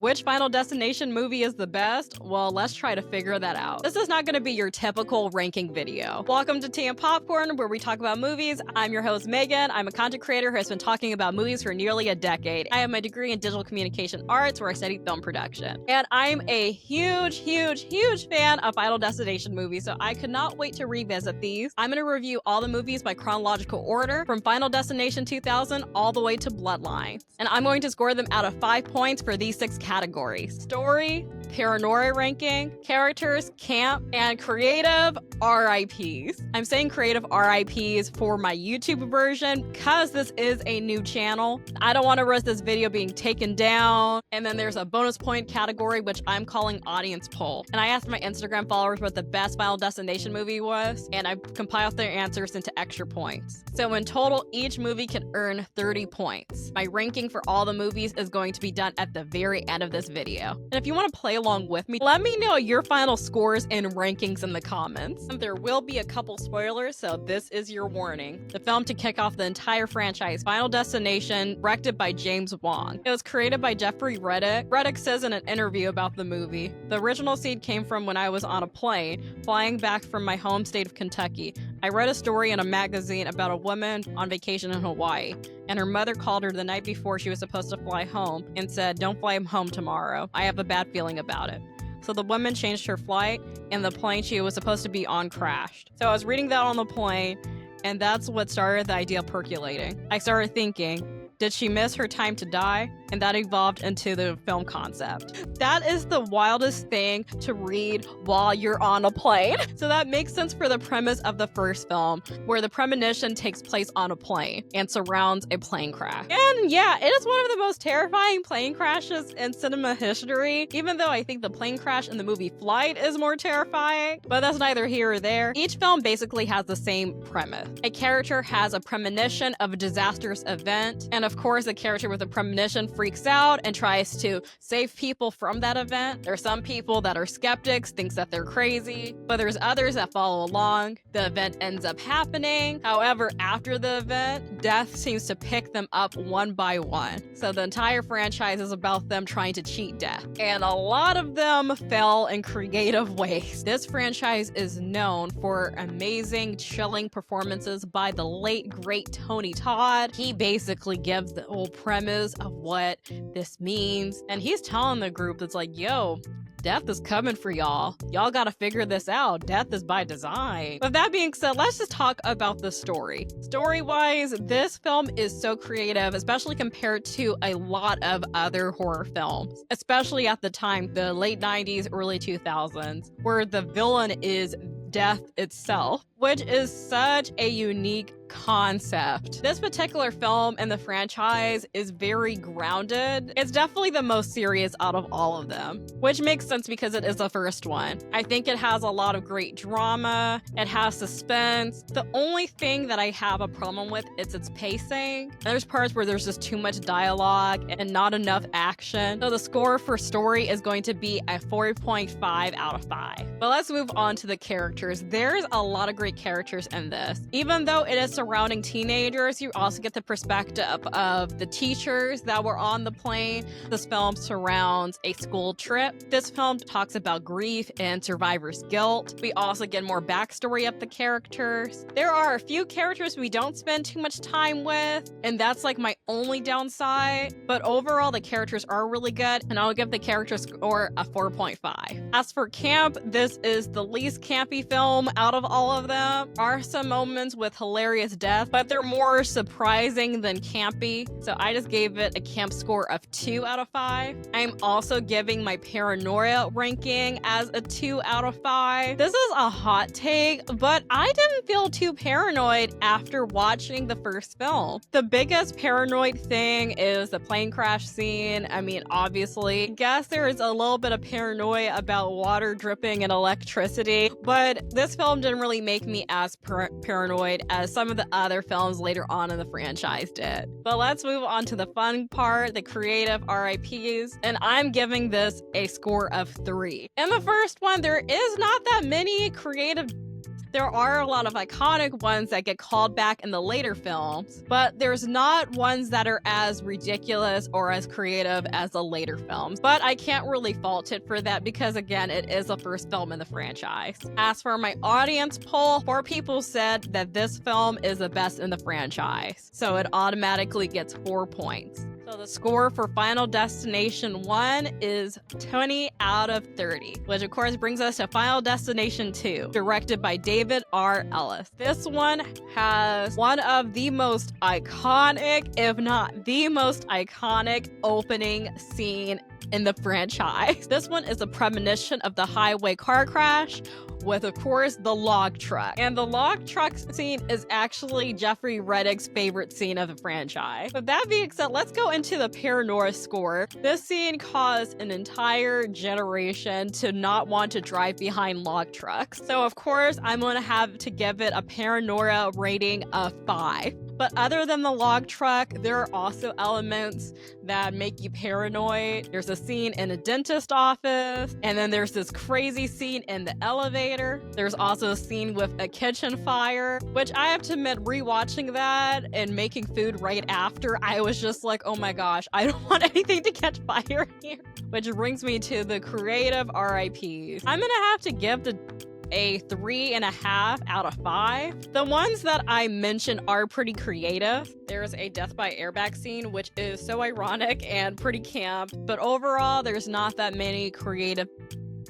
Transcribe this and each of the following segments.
Which Final Destination movie is the best? Well, let's try to figure that out. This is not going to be your typical ranking video. Welcome to Tea and Popcorn, where we talk about movies. I'm your host, Megan. I'm a content creator who has been talking about movies for nearly a decade. I have my degree in digital communication arts, where I studied film production. And I'm a huge fan of Final Destination movies, so I could not wait to revisit these. I'm going to review all the movies by chronological order, from Final Destination 2000 all the way to Bloodlines. And I'm going to score them out of 5 points for these 6 categories: story, paranoia ranking, characters, camp, and creative RIPs. I'm saying creative RIPs for my YouTube version because this is a new channel. I don't want to risk this video being taken down. And then there's a bonus point category, which I'm calling audience poll. And I asked my Instagram followers what the best Final Destination movie was, and I compiled their answers into extra points. So in total, each movie can earn 30 points. My ranking for all the movies is going to be done at the very end of this video. And if you want to play along with me, let me know your final scores and rankings in the comments. There will be a couple spoilers, so this is your warning. The film to kick off the entire franchise, Final Destination, directed by James Wan. It was created by Jeffrey Reddick. Reddick says in an interview about the movie, "The original seed came from when I was on a plane, flying back from my home state of Kentucky. I read a story in a magazine about a woman on vacation in Hawaii, and her mother called her the night before she was supposed to fly home and said, 'Don't fly home tomorrow. I have a bad feeling about it.' So the woman changed her flight, and the plane she was supposed to be on crashed." So I was reading that on the plane, and that's what started the idea percolating. I started thinking, did she miss her time to die? And that evolved into the film concept. That is the wildest thing to read while you're on a plane. So that makes sense for the premise of the first film, where the premonition takes place on a plane and surrounds a plane crash. And yeah, it is one of the most terrifying plane crashes in cinema history, even though I think the plane crash in the movie Flight is more terrifying, but that's neither here or there. Each film basically has the same premise. A character has a premonition of a disastrous event, and of course, the character with a premonition freaks out and tries to save people from that event. There are some people that are skeptics, thinks that they're crazy, but there's others that follow along. The event ends up happening. However, after the event, death seems to pick them up one by one. So the entire franchise is about them trying to cheat death. And a lot of them fell in creative ways. This franchise is known for amazing, chilling performances by the late, great Tony Todd. He basically gives the whole premise of what this means, and he's telling the group that's like, yo, death is coming for y'all. Y'all gotta figure this out. Death is by design. With that being said, let's just talk about the story. Story-wise, this film is so creative, especially compared to a lot of other horror films, especially at the time, the late 90s, early 2000s, where the villain is death itself, which is such a unique concept. This particular film in the franchise is very grounded. It's definitely the most serious out of all of them, which makes sense because it is the first one. I think it has a lot of great drama. It has suspense. The only thing that I have a problem with is its pacing. There's parts where there's just too much dialogue and not enough action. So the score for story is going to be a 4.5 out of 5. But let's move on to the characters. There's a lot of great characters in this. Even though it is surrounding teenagers, you also get the perspective of the teachers that were on the plane. This film surrounds a school trip. This film talks about grief and survivor's guilt. We also get more backstory of the characters. There are a few characters we don't spend too much time with, and that's like my only downside. But overall, the characters are really good, and I'll give the character score a 4.5. As for camp, this is the least campy film out of all of them. There are some moments with hilarious death, but they're more surprising than campy. So I just gave it a camp score of 2 out of 5. I'm also giving my paranoia ranking as a 2 out of 5. This is a hot take, but I didn't feel too paranoid after watching the first film. The biggest paranoid thing is the plane crash scene. I mean, obviously, I guess there is a little bit of paranoia about water dripping and electricity, but this film didn't really make me as paranoid as some of the other films later on in the franchise did. But let's move on to the fun part, the creative RIPs, and I'm giving this a score of 3. In the first one, there is not that many creative There are a lot of iconic ones that get called back in the later films, but there's not ones that are as ridiculous or as creative as the later films. But I can't really fault it for that because, again, it is the first film in the franchise. As for my audience poll, 4 people said that this film is the best in the franchise, so it automatically gets 4 points. So the score for Final Destination 1 is 20 out of 30, which of course brings us to Final Destination 2, directed by David R. Ellis. This one has one of the most iconic, if not the most iconic, opening scene in the franchise. This one is a premonition of the highway car crash with, of course, the log truck. And the log truck scene is actually Jeffrey Reddick's favorite scene of the franchise. With that being said, let's go into the paranoia score. This scene caused an entire generation to not want to drive behind log trucks. So, of course, I'm going to have to give it a paranoia rating of 5. But other than the log truck, there are also elements that make you paranoid. There's a scene in a dentist office, and then there's this crazy scene in the elevator. There's also a scene with a kitchen fire, which I have to admit, rewatching that and making food right after, I was just like, oh my gosh, I don't want anything to catch fire here. Which brings me to the creative RIPs. I'm gonna have to give a 3.5 out of 5. The ones that I mentioned are pretty creative. There's a death by airbag scene, which is so ironic and pretty camp, but overall, there's not that many creative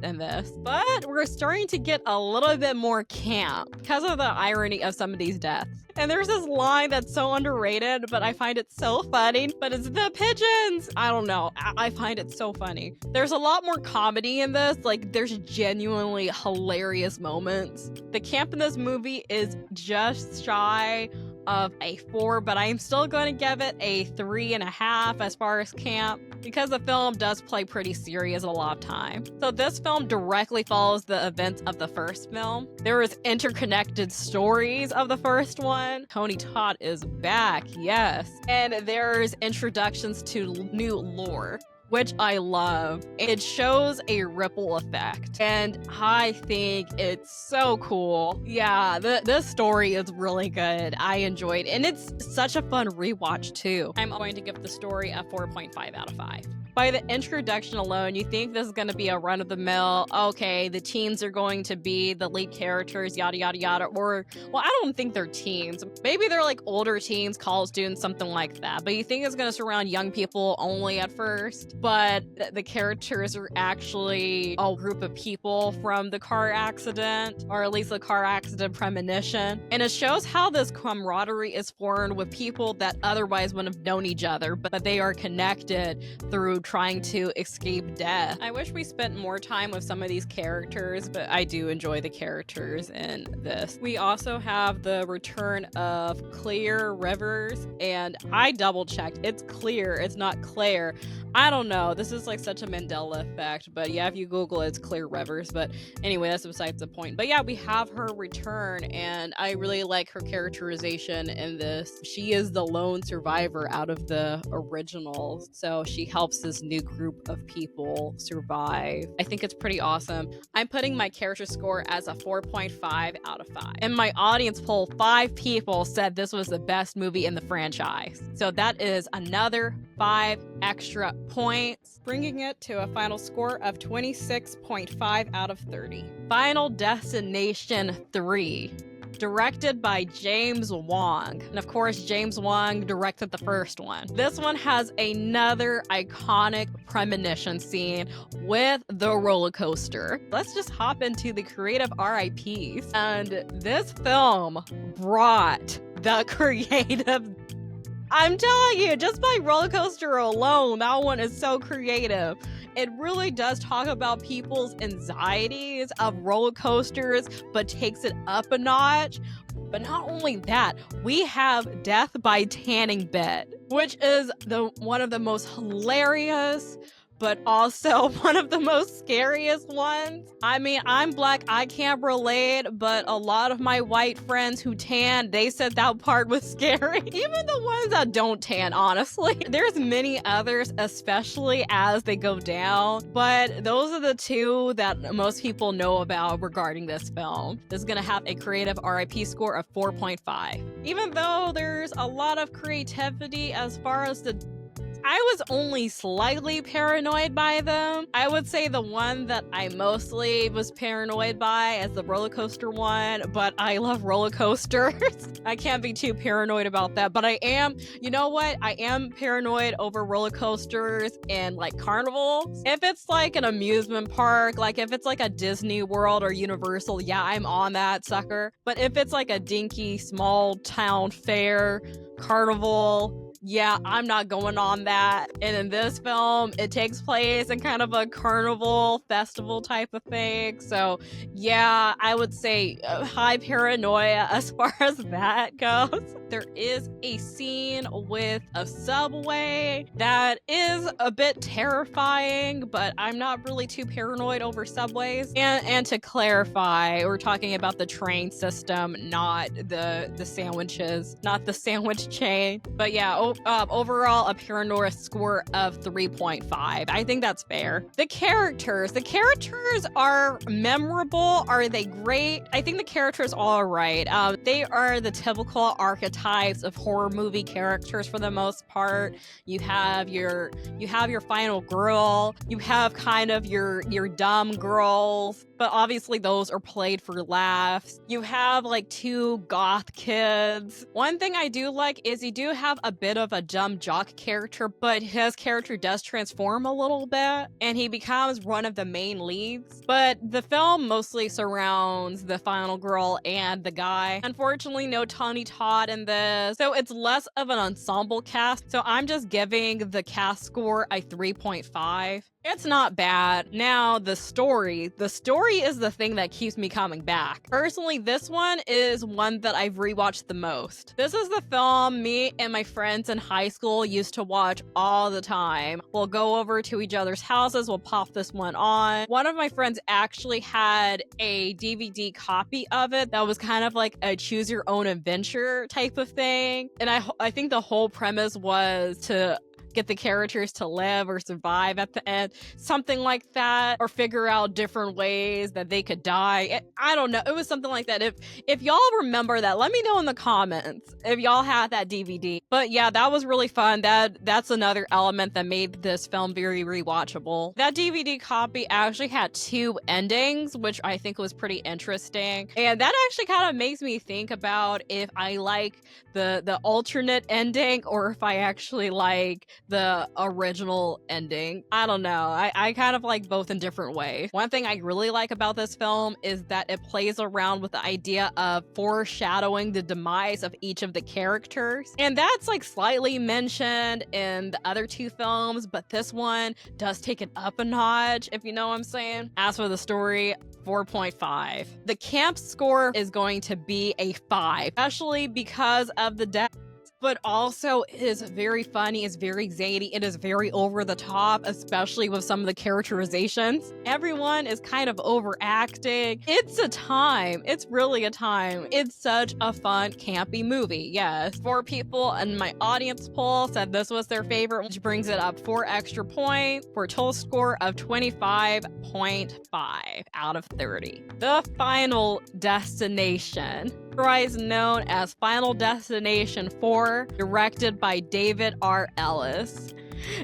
in this. But we're starting to get a little bit more camp because of the irony of some of these deaths. And there's this line that's so underrated, but I find it so funny. But it's the pigeons. I don't know. I find it so funny. There's a lot more comedy in this. Like, there's genuinely hilarious moments. The camp in this movie is just shy of a 4, but I'm still going to give it a 3.5 as far as camp, because the film does play pretty serious a lot of time. So this film directly follows the events of the first film. There is interconnected stories of the first one. Tony Todd is back, yes. And there's introductions to new lore, which I love. It shows a ripple effect, and I think it's so cool. Yeah, this story is really good. I enjoyed it, and it's such a fun rewatch too. I'm going to give the story a 4.5 out of 5. By the introduction alone, you think this is going to be a run-of-the-mill, okay, the teens are going to be the lead characters, yada, yada, yada, or, well, I don't think they're teens. Maybe they're like older teens, college students, something like that, but you think it's going to surround young people only at first, but the characters are actually a group of people from the car accident, or at least the car accident premonition, and it shows how this camaraderie is formed with people that otherwise wouldn't have known each other, but they are connected through trying to escape death. I wish we spent more time with some of these characters, but I do enjoy the characters in this. We also have the return of Clear Rivers, and I double checked. It's Clear, it's not Claire. I don't know. This is like such a Mandela effect, but yeah, if you Google it, it's Clear Rivers. But anyway, that's besides the point. But yeah, we have her return, and I really like her characterization in this. She is the lone survivor out of the originals, so she helps this new group of people survive. I think it's pretty awesome. I'm putting my character score as a 4.5 out of 5. In my audience poll, 5 people said this was the best movie in the franchise. So that is another 5 extra points, bringing it to a final score of 26.5 out of 30. Final Destination 3. Directed by James Wong. And of course, James Wong directed the first one. This one has another iconic premonition scene with the roller coaster. Let's just hop into the creative RIPs. And this film brought the creative. I'm telling you, just by roller coaster alone, that one is so creative. It really does talk about people's anxieties of roller coasters, but takes it up a notch. But not only that, we have death by tanning bed, which is one of the most hilarious, but also one of the most scariest ones. I mean, I'm black, I can't relate, but a lot of my white friends who tan, they said that part was scary. Even the ones that don't tan, honestly. There's many others, especially as they go down, but those are the two that most people know about regarding this film. This is gonna have a creative RIP score of 4.5. Even though there's a lot of creativity as far as I was only slightly paranoid by them. I would say the one that I mostly was paranoid by is the roller coaster one, but I love roller coasters. I can't be too paranoid about that, but I am, you know what? I am paranoid over roller coasters and like carnivals. If it's like an amusement park, like if it's like a Disney World or Universal, yeah, I'm on that sucker. But if it's like a dinky small town fair, carnival, yeah, I'm not going on that. And in this film, it takes place in kind of a carnival festival type of thing. So yeah, I would say high paranoia as far as that goes. There is a scene with a subway that is a bit terrifying, but I'm not really too paranoid over subways. And to clarify, we're talking about the train system, not the sandwiches, not the sandwich chain. But yeah, overall a paranoia score of 3.5. I think that's fair. The characters are memorable. Are they great? I think the characters are right. They are the typical archetypes of horror movie characters for the most part. You have your final girl. You have kind of your dumb girls, but obviously those are played for laughs. You have like two goth kids. One thing I do like is you do have a bit of a dumb jock character, but his character does transform a little bit and he becomes one of the main leads. But the film mostly surrounds the final girl and the guy. Unfortunately, no Tony Todd in this, so it's less of an ensemble cast. So I'm just giving the cast score a 3.5. It's not bad. Now, the story is the thing that keeps me coming back. Personally, this one is one that I've rewatched the most. This is the film me and my friends in high school used to watch all the time. We'll go over to each other's houses, we'll pop this one on. One of my friends actually had a DVD copy of it that was kind of like a choose your own adventure type of thing. And I think the whole premise was to get the characters to live or survive at the end, something like that, or figure out different ways that they could die. I don't know. It was something like that. If y'all remember that, let me know in the comments if y'all had that DVD. But yeah, that was really fun. That's another element that made this film very rewatchable. That DVD copy actually had two endings, which I think was pretty interesting. And that actually kind of makes me think about if I like the alternate ending or if I actually like the original ending. I don't know. I kind of like both in different ways. One thing I really like about this film is that it plays around with the idea of foreshadowing the demise of each of the characters. And that's like slightly mentioned in the other two films, but this one does take it up a notch, if you know what I'm saying. As for the story, 4.5. The camp score is going to be a 5, especially because of the death. But also it is very funny, it's very zany, it is very over the top, especially with some of the characterizations. Everyone is kind of overacting. It's a time. It's really a time. It's such a fun, campy movie, yes. 4 people in my audience poll said this was their favorite, which brings it up 4 extra points for a total score of 25.5 out of 30. The Final Destination, otherwise known as Final Destination 4, directed by David R. Ellis.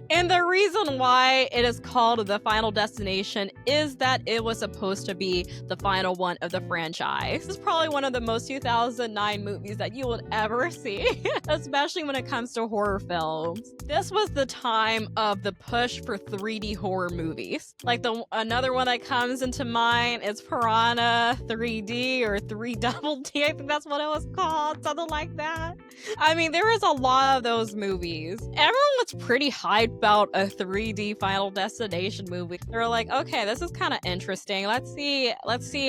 And the reason why it is called The Final Destination is that it was supposed to be the final one of the franchise. This is probably one of the most 2009 movies that you would ever see, especially when it comes to horror films. This was the time of the push for 3D horror movies. Like another one that comes into mind is Piranha 3D or 3 Double D. I think that's what it was called, something like that. I mean, there is a lot of those movies. Everyone was pretty hyped about a 3D Final Destination movie. They were like, okay, this is kind of interesting. Let's see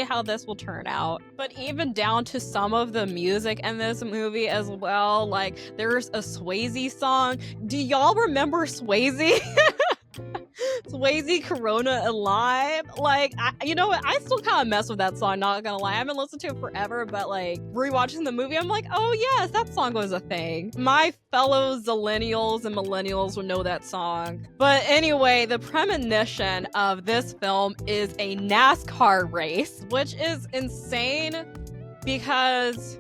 how this will turn out. But even down to some of the music in this movie as well, like there's a Swayze song. Do y'all remember Swayze? Swayze, Corona, and Lime. Like, you know what? I still kind of mess with that song, not gonna lie. I haven't listened to it forever, but like, rewatching the movie, I'm like, oh yes, that song was a thing. My fellow Zillennials and Millennials would know that song. But anyway, the premonition of this film is a NASCAR race, which is insane because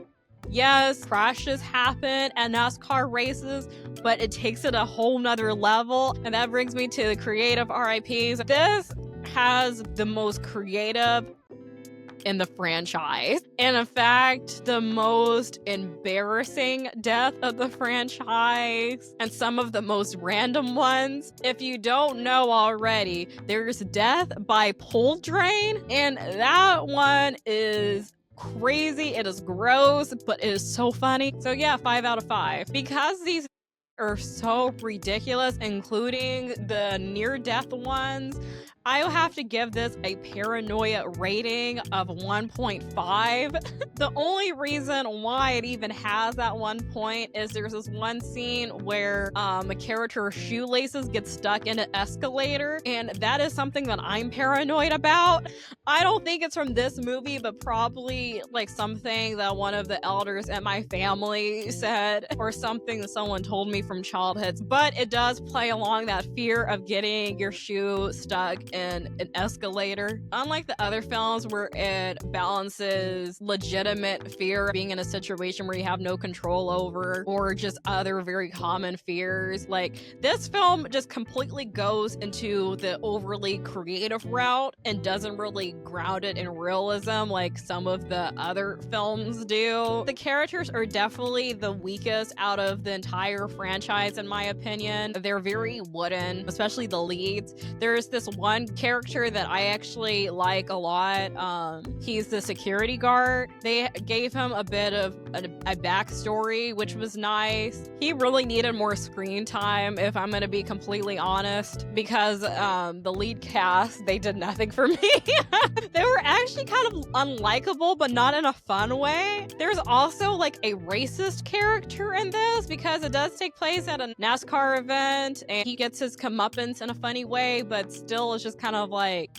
yes, crashes happen at NASCAR races, but it takes it a whole nother level. And that brings me to the creative RIPs. This has the most creative in the franchise. And in fact, the most embarrassing death of the franchise and some of the most random ones. If you don't know already, there's death by pole drain, and that one is crazy. It is gross, but it is so funny. So yeah, 5 out of 5. Because these are so ridiculous, including the near-death ones, I'll have to give this a paranoia rating of 1.5. The only reason why it even has that 1 point is there's this one scene where a character's shoelaces get stuck in an escalator, and that is something that I'm paranoid about. I don't think it's from this movie, but probably like something that one of the elders in my family said, or something that someone told me from childhood. But it does play along that fear of getting your shoe stuck in an escalator. Unlike the other films where it balances legitimate fear, being in a situation where you have no control over, or just other very common fears, like this film just completely goes into the overly creative route and doesn't really ground it in realism like some of the other films do. The characters are definitely the weakest out of the entire franchise, in my opinion. They're very wooden, especially the leads. There's this one character that I actually like a lot. He's the security guard. They gave him a bit of a backstory, which was nice. He really needed more screen time, if I'm gonna be completely honest, because the lead cast, they did nothing for me. They were actually kind of unlikable, but not in a fun way. There's also like a racist character in this because it does take place at a NASCAR event and he gets his comeuppance in a funny way, but still it's just kind of like,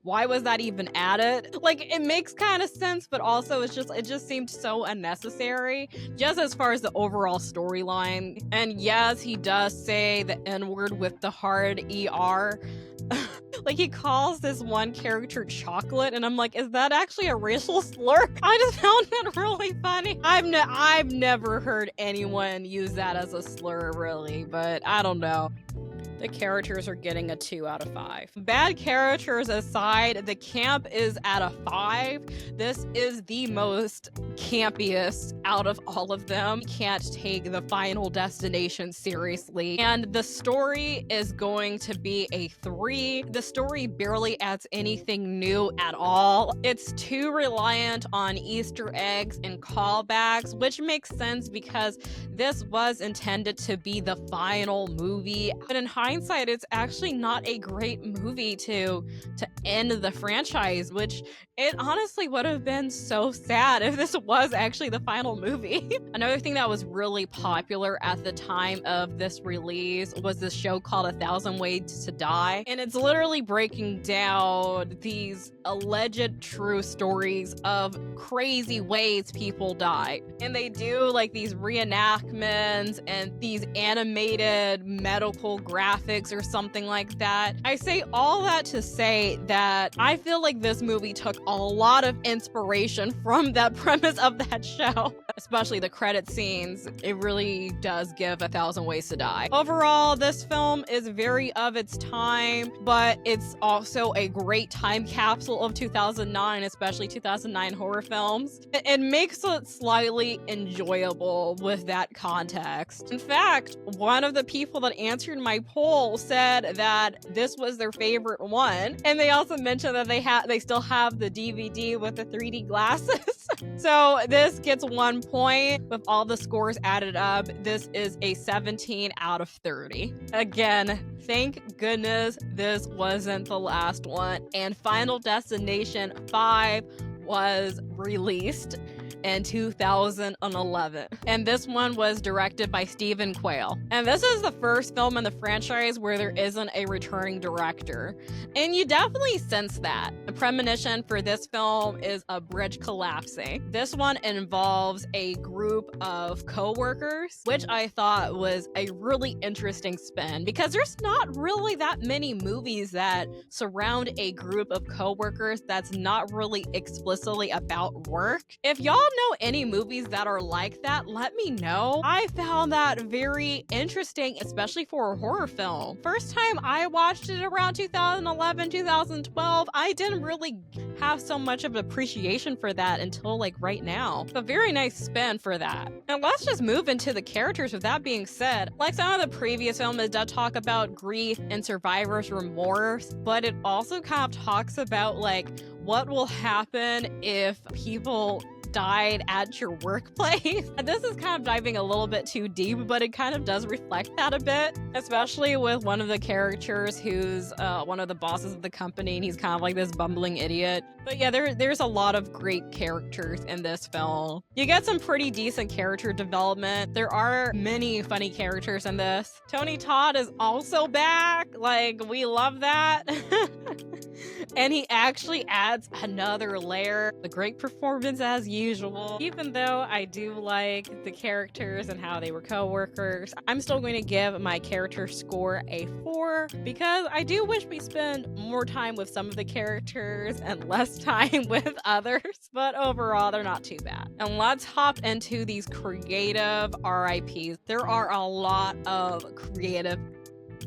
why was that even added? Like, it makes kind of sense, but also it just seemed so unnecessary, just as far as the overall storyline. And yes, he does say the N-word with the hard ER. Like, he calls this one character chocolate, and I'm like, is that actually a racial slur? I just found that really funny. I've never heard anyone use that as a slur, really, but I don't know. The characters are getting a 2 out of 5. Bad characters aside, the camp is at a 5. This is the most campiest out of all of them. You can't take the Final Destination seriously. And the story is going to be a 3. The story barely adds anything new at all. It's too reliant on Easter eggs and callbacks, which makes sense because this was intended to be the final movie. But in hindsight, it's actually not a great movie to end the franchise, which it honestly would have been so sad if this was actually the final movie. Another thing that was really popular at the time of this release was this show called 1,000 Ways to Die, and it's literally breaking down these alleged true stories of crazy ways people die. And they do like these reenactments and these animated medical graphics or something like that. I say all that to say that I feel like this movie took a lot of inspiration from that premise of that show. Especially the credit scenes, it really does give 1,000 Ways to Die. Overall, this film is very of its time, but it's also a great time capsule of 2009, especially 2009 horror films. It makes it slightly enjoyable with that context. In fact, one of the people that answered my poll said that this was their favorite one, and they also mentioned that they still have the DVD with the 3D glasses. So this gets 1 point. With all the scores added up, this is a 17 out of 30. Again, thank goodness this wasn't the last one, and Final Destination 5 was released. in 2011. And this one was directed by Stephen Quayle. And this is the first film in the franchise where there isn't a returning director. And you definitely sense that. The premonition for this film is a bridge collapsing. This one involves a group of co-workers, which I thought was a really interesting spin because there's not really that many movies that surround a group of co-workers that's not really explicitly about work. If y'all know any movies that are like that, let me know. I found that very interesting, especially for a horror film. First time I watched it around 2011, 2012, I didn't really have so much of an appreciation for that until like right now. A very nice spin for that. And let's just move into the characters with that being said. Like some of the previous films, it does talk about grief and survivor's remorse, but it also kind of talks about like what will happen if people died at your workplace. And this is kind of diving a little bit too deep, but it kind of does reflect that a bit, especially with one of the characters who's one of the bosses of the company, and he's kind of like this bumbling idiot. But yeah, there's a lot of great characters in this film. You get some pretty decent character development. There are many funny characters in this. Tony Todd is also back. Like, we love that. And he actually adds another layer. A great performance as usual. Even though I do like the characters and how they were co-workers, I'm still going to give my character score a 4 because I do wish we spend more time with some of the characters and less time with others. But overall, they're not too bad. And let's hop into these creative RIPs. There are a lot of creative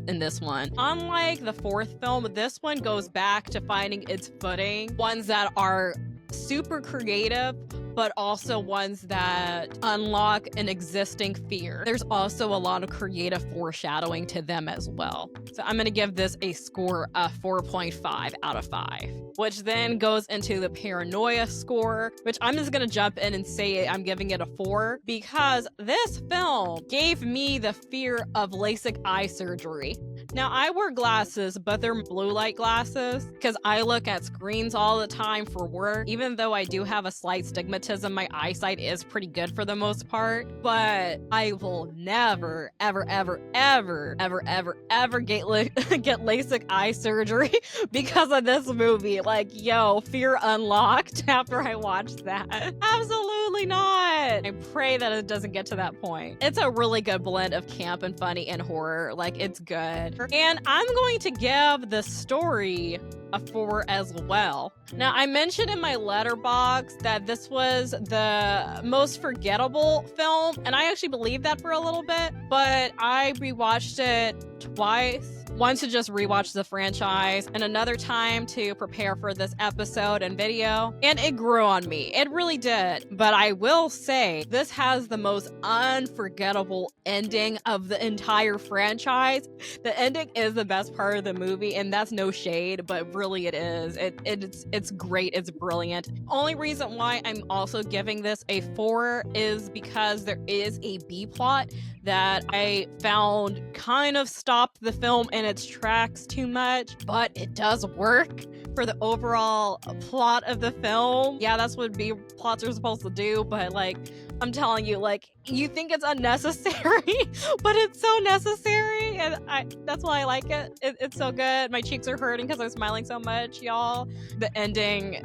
in this one. Unlike the fourth film, this one goes back to finding its footing. Ones that are super creative, but also ones that unlock an existing fear. There's also a lot of creative foreshadowing to them as well. So I'm gonna give this a score of 4.5 out of 5, which then goes into the paranoia score, which I'm just gonna jump in and say I'm giving it a 4 because this film gave me the fear of LASIK eye surgery. Now, I wear glasses, but they're blue light glasses because I look at screens all the time for work. Even though I do have a slight stigmatism, my eyesight is pretty good for the most part. But I will never, ever, ever, ever, ever, ever, ever get LASIK eye surgery because of this movie. Like, yo, fear unlocked after I watched that. Absolutely not. I pray that it doesn't get to that point. It's a really good blend of camp and funny and horror. Like, it's good. And I'm going to give the story a 4 as well. Now, I mentioned in my letterbox that this was the most forgettable film, and I actually believed that for a little bit, but I rewatched it twice. Once to just rewatch the franchise, and another time to prepare for this episode and video, and it grew on me. It really did. But I will say, this has the most unforgettable ending of the entire franchise. The ending is the best part of the movie, and that's no shade, but really it is. It's great. It's brilliant. Only reason why I'm also giving this a 4 is because there is a B plot that I found kind of stopped the film in its tracks too much, but it does work for the overall plot of the film. Yeah, that's what B plots are supposed to do, but like, I'm telling you, like, you think it's unnecessary, but it's so necessary, and that's why I like it. It's so good. My cheeks are hurting because I'm smiling so much, y'all. The ending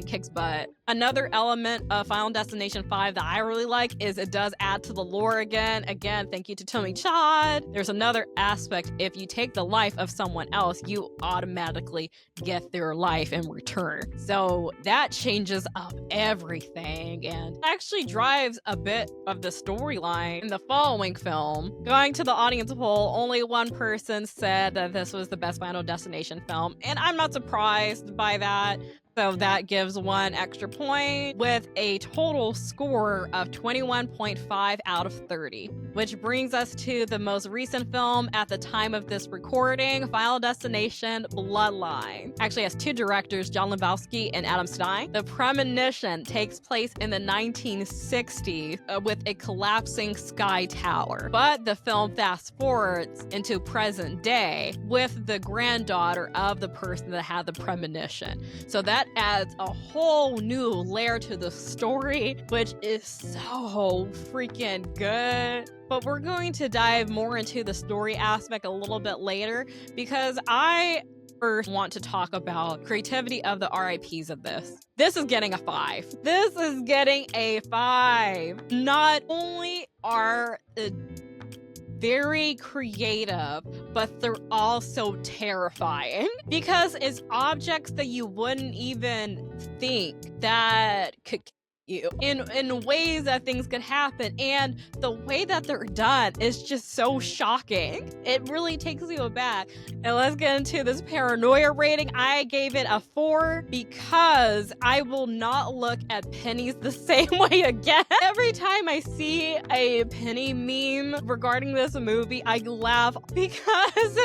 kicks butt. Another element of Final Destination 5 that I really like is it does add to the lore again. Again, thank you to Tony Todd. There's another aspect. If you take the life of someone else, you automatically get their life in return. So that changes up everything and actually drives a bit of the storyline in the following film. Going to the audience poll, only one person said that this was the best Final Destination film, and I'm not surprised by that. So that gives 1 extra point with a total score of 21.5 out of 30, which brings us to the most recent film at the time of this recording, Final Destination Bloodlines. Actually has 2 directors, John Lebowski and Adam Stein. The premonition takes place in the 1960s with a collapsing sky tower. But the film fast forwards into present day with the granddaughter of the person that had the premonition. So that that adds a whole new layer to the story, which is so freaking good. But we're going to dive more into the story aspect a little bit later, because I first want to talk about creativity of the RIPs of this. This is getting a 5. This is getting a 5. Not only are very creative, but they're also terrifying because it's objects that you wouldn't even think that could you in ways that things could happen, and the way that they're done is just so shocking. It really takes you aback. And let's get into this paranoia rating. I gave it a 4 because I will not look at pennies the same way again. Every time I see a penny meme regarding this movie, I laugh because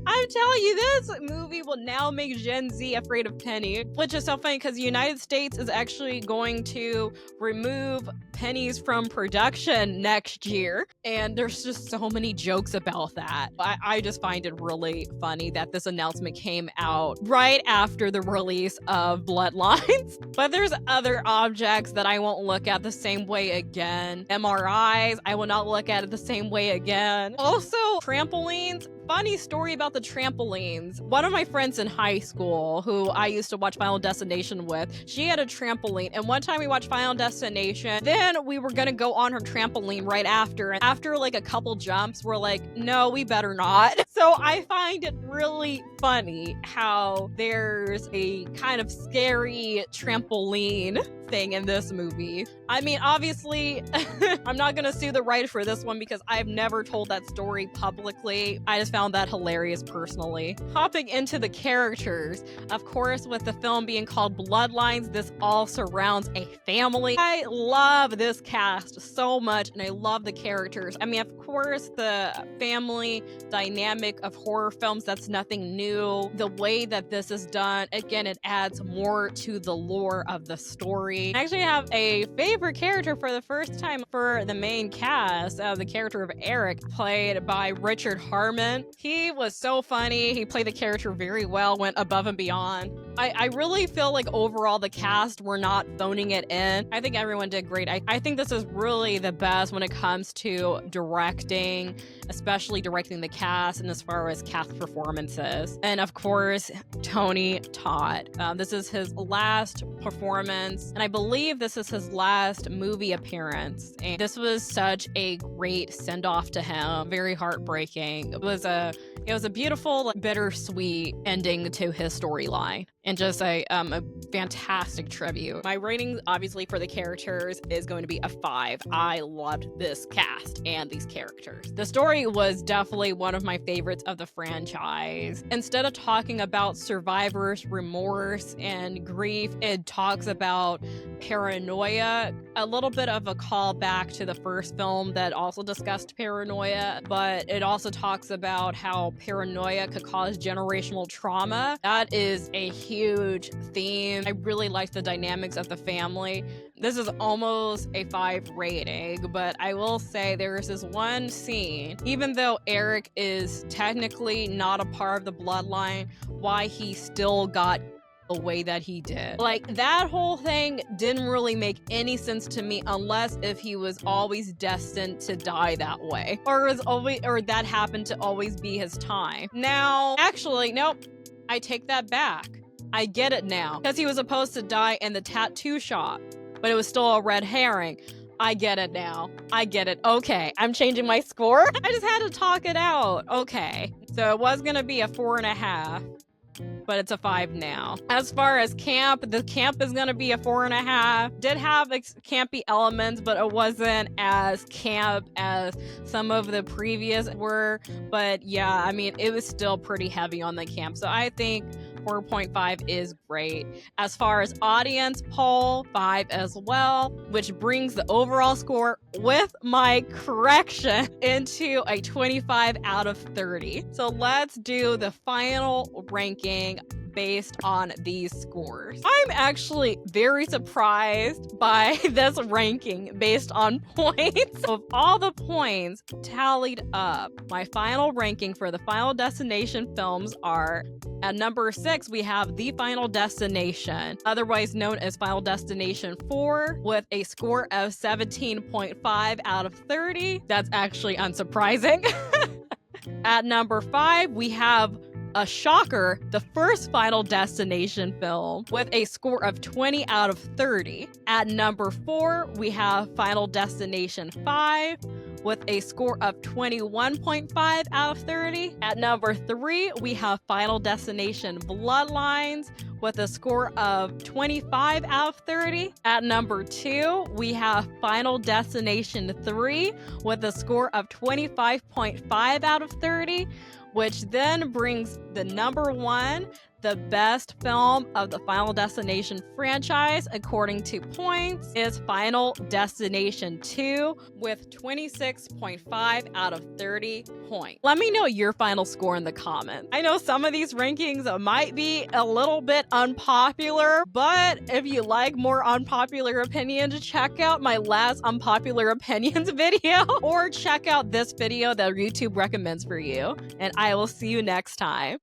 I'm telling you, this movie will now make Gen Z afraid of penny, which is so funny because the United States is actually going to remove pennies from production next year, and there's just so many jokes about that. I just find it really funny that this announcement came out right after the release of Bloodlines. But there's other objects that I won't look at the same way again. MRIs, I will not look at it the same way again. Also, trampolines. Funny story about the trampolines. One of my friends in high school, who I used to watch Final Destination with, she had a trampoline, and one time we watched Final Destination, then we were gonna go on her trampoline right after, and after like a couple jumps, we're like, no, we better not. So I find it really funny how there's a kind of scary trampoline thing in this movie. I mean, obviously, I'm not gonna sue the writer for this one because I've never told that story publicly. I just found that hilarious personally. Hopping into the characters, of course, with the film being called Bloodlines, this all surrounds a family. I love this cast so much, and I love the characters. I mean, of course, the family dynamic of horror films, that's nothing new. The way that this is done, again, it adds more to the lore of the story. I actually have a favorite character for the first time for the main cast, the character of Eric, played by Richard Harmon. He was so funny. He played the character very well, went above and beyond. I really feel like overall the cast were not phoning it in. I think everyone did great. I think this is really the best when it comes to directing, especially directing the cast and as far as cast performances. And of course, Tony Todd. This is his last performance, and I believe this is his last movie appearance. And this was such a great send-off to him. Very heartbreaking. It was a beautiful, like, bittersweet ending to his storyline, and just a fantastic tribute. My rating, obviously, for the characters is going to be a 5. I loved this cast and these characters. The story was definitely one of my favorites of the franchise. Instead of talking about survivors' remorse and grief, it talks about paranoia, a little bit of a callback to the first film that also discussed paranoia, but it also talks about how paranoia could cause generational trauma. That is a huge theme. I really like the dynamics of the family. This is almost a 5 rating, but I will say there's this one scene, even though Eric is technically not a part of the bloodline, why he still got the way that he did. Like, that whole thing didn't really make any sense to me, unless if he was always destined to die that way, or that happened to always be his time. Now, actually, nope, I take that back. I get it now, because he was supposed to die in the tattoo shop, but it was still a red herring. I get it now. I get it. Okay, I'm changing my score. I just had to talk it out. Okay, so it was gonna be a 4.5. but it's a 5 now. As far as camp, the camp is gonna be a 4.5. Did have campy elements, but it wasn't as camp as some of the previous were. But yeah, I mean, it was still pretty heavy on the camp. So I think 4.5 is great. As far as audience poll, 5 as well, which brings the overall score with my correction into a 25 out of 30. So let's do the final ranking based on these scores. I'm actually very surprised by this ranking based on points. Of all the points tallied up, my final ranking for the Final Destination films are: at number 6, we have The Final Destination, otherwise known as Final Destination 4, with a score of 17.5 out of 30. That's actually unsurprising. At number 5, we have a shocker, the first Final Destination film, with a score of 20 out of 30. At number 4, we have Final Destination 5, with a score of 21.5 out of 30. At number 3, we have Final Destination Bloodlines, with a score of 25 out of 30. At number 2, we have Final Destination 3, with a score of 25.5 out of 30, which then brings the number 1, the best film of the Final Destination franchise, according to points, is Final Destination 2 with 26.5 out of 30 points. Let me know your final score in the comments. I know some of these rankings might be a little bit unpopular, but if you like more unpopular opinions, check out my last unpopular opinions video, or check out this video that YouTube recommends for you, and I will see you next time.